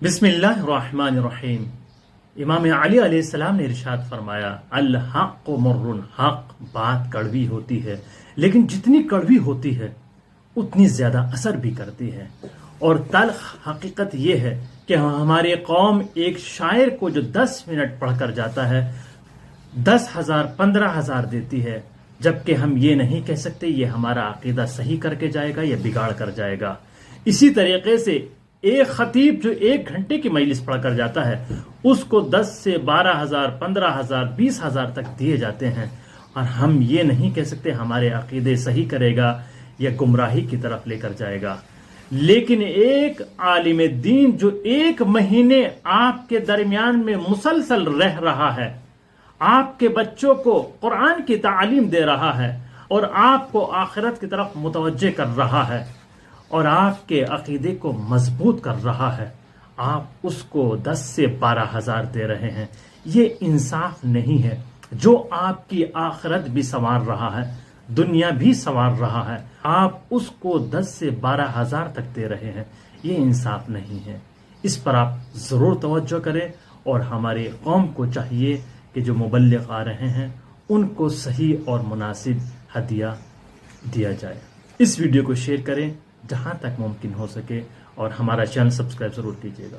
बिस्मिल्लाहिर्रहमानिर्रहीम। इमाम अली अलैहिस्सलाम ने इरशाद फरमाया, अल हक़्क़ु मुर्रुन, हक बात कड़वी होती है, लेकिन जितनी कड़वी होती है उतनी ज्यादा असर भी करती है। और तल्ख हकीकत यह है कि हमारे कौम एक शायर को जो 10 मिनट पढ़कर जाता है 10,000 15,000 देती है, जबकि हम ये नहीं कह सकते ये हमारा अकीदा सही करके जाएगा या बिगाड़ कर जाएगा। इसी तरीके से एक खतीब जो 1 घंटे की मजलिस पढ़कर जाता है उसको 10 से 12,000 15,000 20,000 तक दिए जाते हैं, और हम ये नहीं कह सकते हमारे अकीदे सही करेगा या गुमराही की तरफ लेकर जाएगा। लेकिन एक आलिम दीन जो 1 महीने आपके दरमियान में मुसलसल रह रहा है, आपके बच्चों को कुरान की तालीम दे रहा है और आपको आखिरत की तरफ मुतवज्जे कर रहा है और आपके अकीदे को मजबूत कर रहा है, आप उसको 10 से 12,000 दे रहे हैं, ये इंसाफ नहीं है। जो आपकी आखिरत भी संवार रहा है, दुनिया भी संवार रहा है, आप उसको 10 से 12,000 तक दे रहे हैं, ये इंसाफ नहीं है। इस पर आप ज़रूर तवज्जो करें, और हमारी कौम को चाहिए कि जो मुबल्लिग आ रहे हैं उनको सही और मुनासिब हदिया दिया जाए। इस वीडियो को शेयर करें जहां तक मुमकिन हो सके, और हमारा चैनल सब्सक्राइब जरूर कीजिएगा।